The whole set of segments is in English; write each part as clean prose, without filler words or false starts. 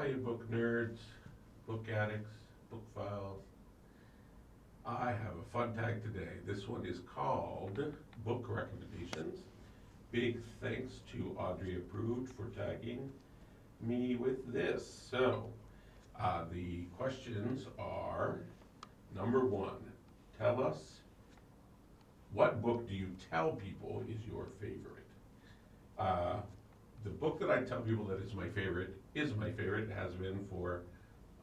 Hiya, book nerds, book addicts, book files. I have a fun tag today. This one is called Book Recommendations. Big thanks to Audrey Approved for tagging me with this. So, the questions are, number one, tell us, what book do you tell people is your favorite? The book that I tell people that is my favorite, has been for,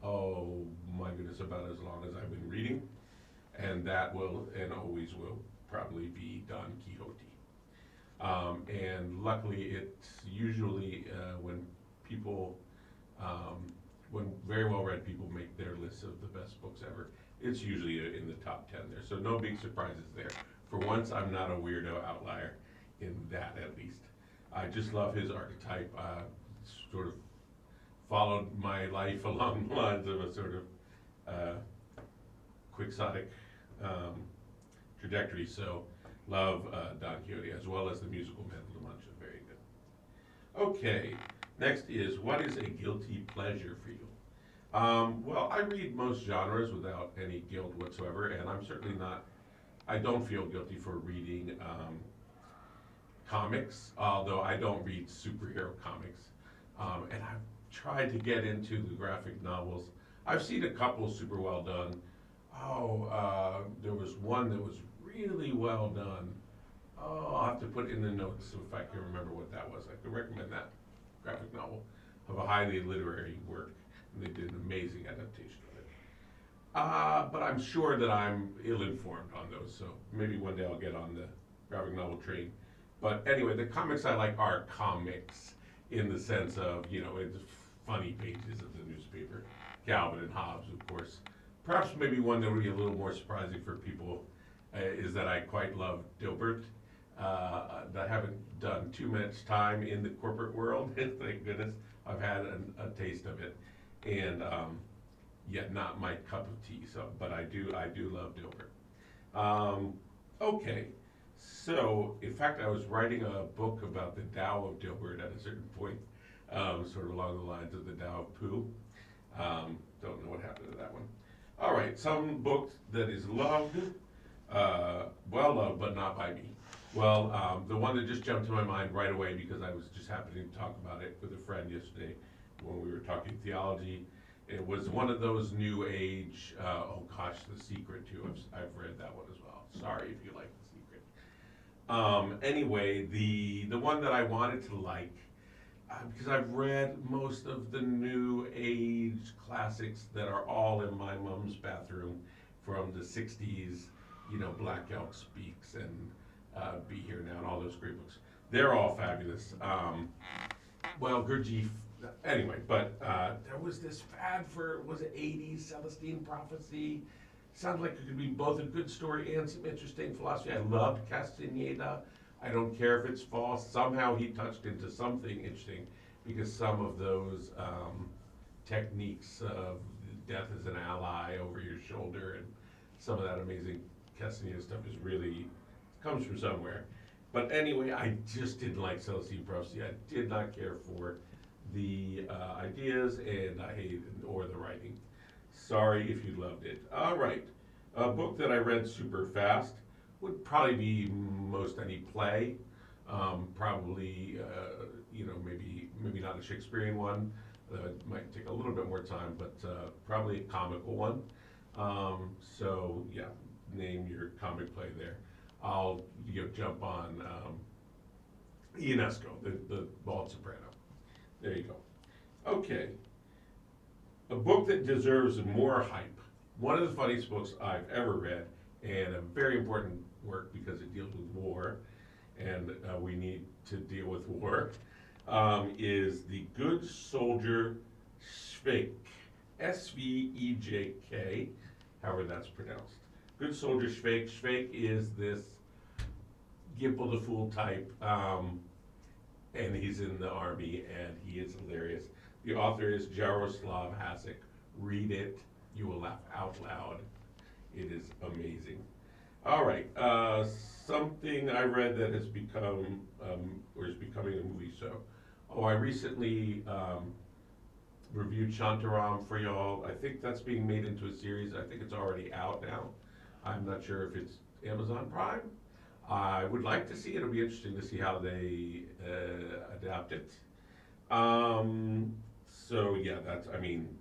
oh my goodness, about as long as I've been reading. And that will, and always will, probably be Don Quixote. And luckily, it's usually when people, when very well-read people make their lists of the best books ever, it's usually in the top 10 there. So no big surprises there. For once, I'm not a weirdo outlier in that, at least. I just love his archetype. Sort of followed my life along the lines of a sort of quixotic trajectory. So love Don Quixote, as well as the musical Man of La Mancha. Very good. Okay, next is, what is a guilty pleasure for you? Well, I read most genres without any guilt whatsoever, and I'm certainly not, I don't feel guilty for reading comics, although I don't read superhero comics. And I've tried to get into the graphic novels. I've seen a couple super well done. There was one that was really well done. I'll have to put in the notes if I can remember what that was. I could recommend that graphic novel of a highly literary work, and they did an amazing adaptation of it. But I'm sure that I'm ill-informed on those, so maybe one day I'll get on the graphic novel train. But anyway, the comics I like are comics in the sense of, it's funny pages of the newspaper. Calvin and Hobbes, of course. Perhaps maybe one that would be a little more surprising for people is that I quite love Dilbert. I haven't done too much time in the corporate world, thank goodness. I've had a taste of it, and yet not my cup of tea. So, but I do love Dilbert. Okay. So, in fact, I was writing a book about the Tao of Dilbert at a certain point, sort of along the lines of the Tao of Pooh. Don't know what happened to that one. All right, some book that is loved, well loved, but not by me. Well, the one that just jumped to my mind right away, because I was just happening to talk about it with a friend yesterday when we were talking theology. It was one of those new age, The Secret too. I've read that one as well. Sorry if you like The Secret. Anyway, the one that I wanted to like, because I've read most of the new age classics that are all in my mom's bathroom from the 60s, Black Elk Speaks and Be Here Now and all those great books. They're all fabulous. Gurdjieff, anyway, but there was this fad for, was it 80s, Celestine Prophecy? Sounds like it could be both a good story and some interesting philosophy. I loved Castaneda. I don't care if it's false. Somehow he touched into something interesting, because some of those techniques of death as an ally over your shoulder and some of that amazing Castaneda stuff is really, comes from somewhere. But anyway, I just didn't like Celestine Prophecy. I did not care for the ideas, and I hated, or the writing. Sorry if you loved it. All right, a book that I read super fast would probably be most any play. Probably, maybe not a Shakespearean one. It might take a little bit more time, but probably a comical one. So yeah, name your comic play there. I'll jump on Ionesco, the Bald Soprano. There you go. Okay, a book that deserves more hype. One of the funniest books I've ever read, and a very important work because it deals with war, and we need to deal with war, is The Good Soldier Svejk, Svejk, however that's pronounced. Good Soldier Svejk. Svejk is this Gimple the Fool type, and he's in the army, and he is hilarious. The author is Jaroslav Hasek. Read it. You will laugh out loud. It is amazing. All right, something I read that has become, or is becoming a movie, I recently reviewed Shantaram for y'all. I think that's being made into a series. I think it's already out now. I'm not sure if it's Amazon Prime. I would like to see it. It'll be interesting to see how they adapt it. So yeah, I mean,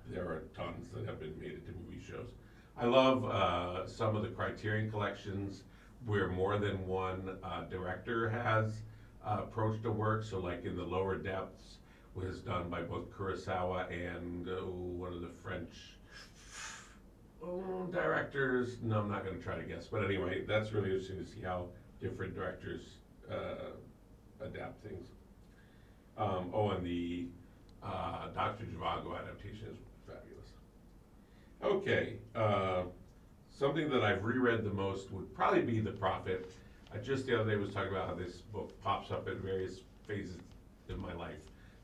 there are tons that have been made into movie shows. I love some of the Criterion collections where more than one director has approached a work. So like in the Lower Depths was done by both Kurosawa and one of the French directors. No, I'm not going to try to guess. But anyway, that's really interesting to see how different directors adapt things. And the Dr. Zhivago adaptation is fabulous. Okay, something that I've reread the most would probably be The Prophet. I just the other day was talking about how this book pops up at various phases in my life,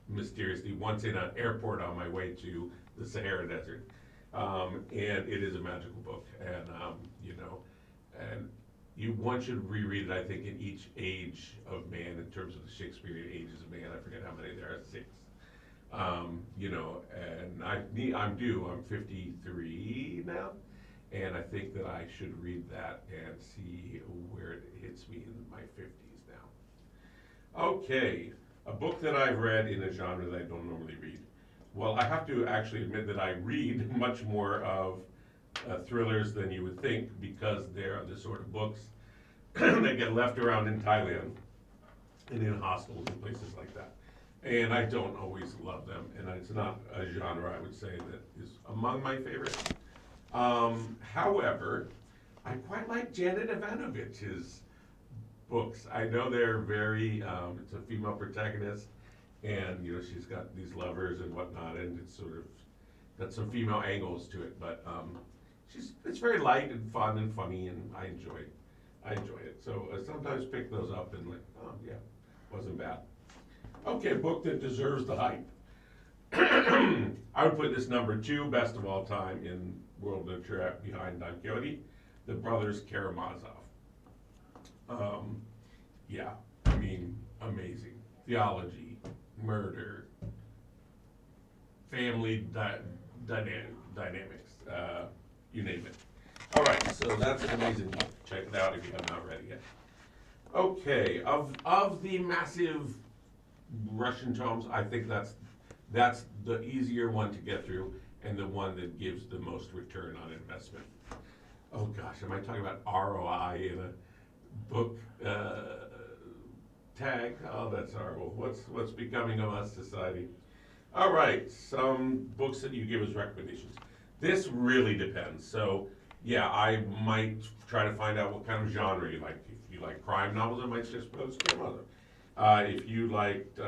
mysteriously, once in an airport on my way to the Sahara Desert. And it is a magical book, and one should reread it, I think, in each age of man in terms of the Shakespearean ages of man. I forget how many there are, 6. And I'm due. I'm 53 now, and I think that I should read that and see where it hits me in my 50s now. Okay, a book that I've read in a genre that I don't normally read. Well, I have to actually admit that I read much more of thrillers than you would think, because they're the sort of books that get left around in Thailand and in hostels and places like that. And I don't always love them, and it's not a genre I would say that is among my favorites. However, I quite like Janet Evanovich's books. I know they're very, it's a female protagonist, and she's got these lovers and whatnot, and it's sort of got some female angles to it, but it's very light and fun and funny, and I enjoy it. So I sometimes pick those up and oh yeah, wasn't bad. Okay, a book that deserves the hype. I would put this number 2 best of all time in world literature behind Don Quixote, the brothers Karamazov. Yeah, I mean, amazing. Theology, murder, family dynamics, you name it. All right, so that's an amazing book. Check it out if you have not read it yet. Okay, of the massive Russian tomes, I think that's the easier one to get through and the one that gives the most return on investment. Oh gosh, am I talking about ROI in a book tag? Oh, that's horrible. What's becoming of us society? All right, some books that you give as recommendations. This really depends. So yeah, I might try to find out what kind of genre you like. If you like crime novels, I might suggest those Karamazov. If you liked,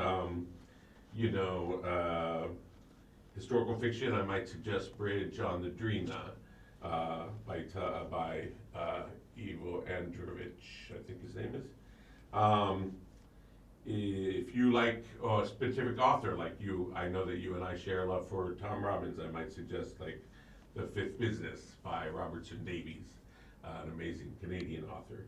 historical fiction, I might suggest Bridge on the Drina by Ivo Andric, I think his name is. If you like a specific author, like I know that you and I share a love for Tom Robbins, I might suggest like The Fifth Business by Robertson Davies, an amazing Canadian author.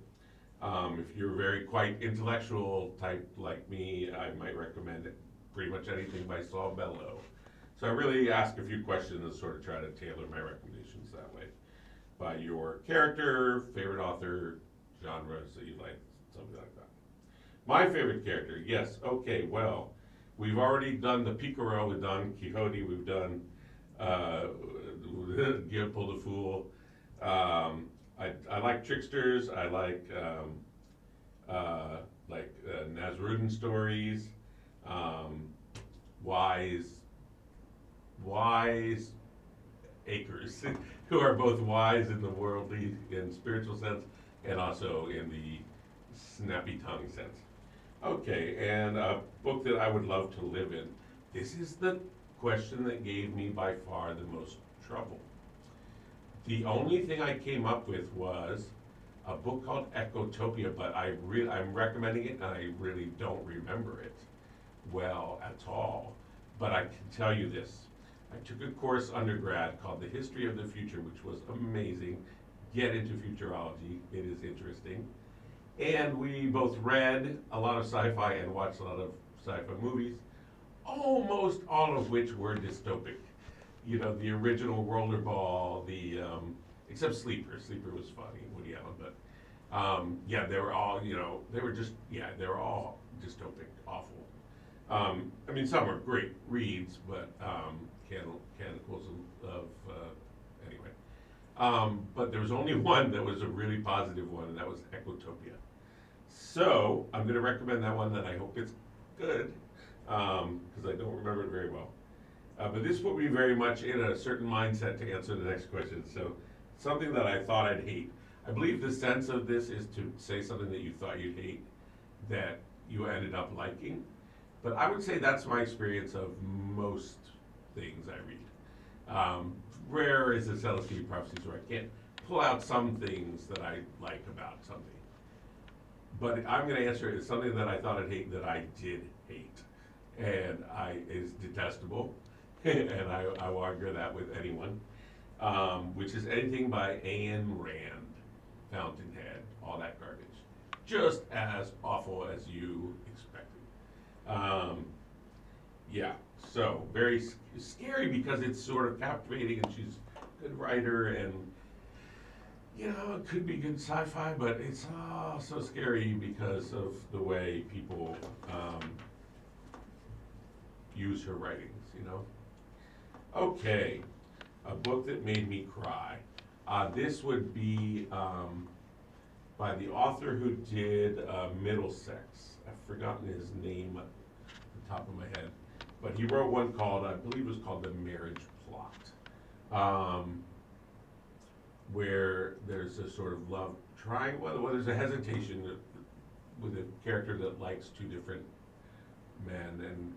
If you're very quite intellectual type like me, I might recommend pretty much anything by Saul Bellow. So I really ask a few questions and sort of try to tailor my recommendations that way. By your character, favorite author, genres that you like, something like that. My favorite character, yes, okay, well, we've already done the Picaro with Don Quixote, we've done Guillermo the Fool. I like tricksters. I like Nasrudin stories, wise acres who are both wise in the worldly and spiritual sense, and also in the snappy tongue sense. Okay, and a book that I would love to live in. This is the question that gave me by far the most trouble. The only thing I came up with was a book called Ecotopia, but I'm recommending it and I really don't remember it well at all. But I can tell you this. I took a course undergrad called The History of the Future, which was amazing. Get into futurology, it is interesting. And we both read a lot of sci-fi and watched a lot of sci-fi movies. almost all of which were dystopic. You know, the original Rollerball, except Sleeper. Sleeper was funny, Woody Allen, but yeah, they were all, they were just, yeah, they were all dystopic, awful. I mean, some were great reads, but Canticles anyway. But there was only one that was a really positive one, and that was Ecotopia. So I'm going to recommend that one, and I hope it's good, because I don't remember it very well. But this put me very much in a certain mindset to answer the next question. So something that I thought I'd hate. I believe the sense of this is to say something that you thought you'd hate that you ended up liking. But I would say that's my experience of most things I read. Rare is the Celestine Prophesies where I can't pull out some things that I like about something. But I'm going to answer it as something that I thought I'd hate that I did hate. And is detestable. And I will argue that with anyone. Which is anything by Ayn Rand, Fountainhead, all that garbage. Just as awful as you expected. Yeah, so very scary because it's sort of captivating and she's a good writer and, it could be good sci-fi, but it's so scary because of the way people use her writings, Okay, a book that made me cry. This would be by the author who did Middlesex. I've forgotten his name at the top of my head. But he wrote one called, I believe it was called The Marriage Plot, where there's a sort of love triangle, well, there's a hesitation with a character that likes two different men, and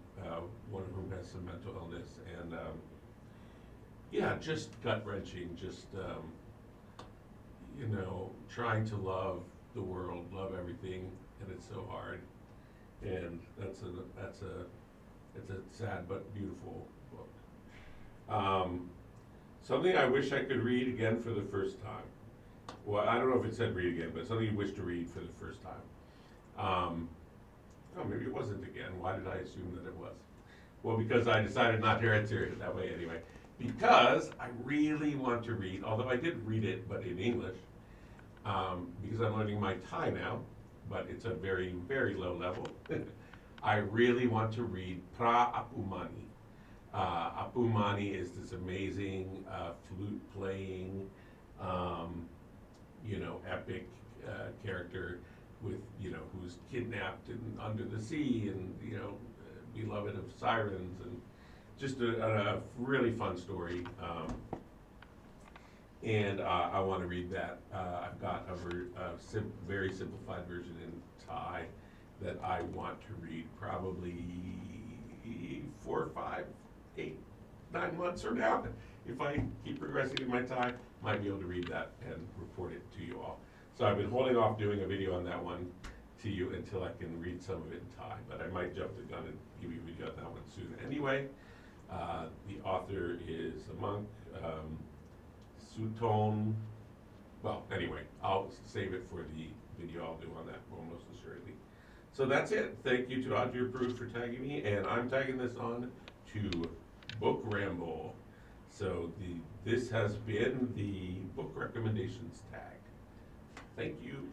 one of whom has some mental illness, and yeah, just gut-wrenching, just, trying to love the world, love everything, and it's so hard. And it's a sad but beautiful book. Something I wish I could read again for the first time. Well, I don't know if it said read again, but something you wish to read for the first time. Maybe it wasn't again. Why did I assume that it was? Well, because I decided not to answer it that way anyway. Because I really want to read, although I did read it, but in English, because I'm learning my Thai now, but it's a very, very low level. I really want to read Pra Apumani. Apumani is this amazing flute playing, epic character with, who's kidnapped and under the sea and, beloved of sirens, and just a really fun story. And I want to read that. I've got a very simplified version in Thai that I want to read probably 4, 5, 8, 9 months from now. If I keep progressing in my Thai, might be able to read that and report it to you all. So I've been holding off doing a video on that one to you until I can read some of it in Thai, but I might jump the gun and give you a video on that one soon. Anyway, the author is a monk, Suton. Well, anyway, I'll save it for the video I'll do on that almost assuredly. So that's it. Thank you to Audrey Approved for tagging me, and I'm tagging this on to Book Ramble. So this has been the book recommendations tag. Thank you.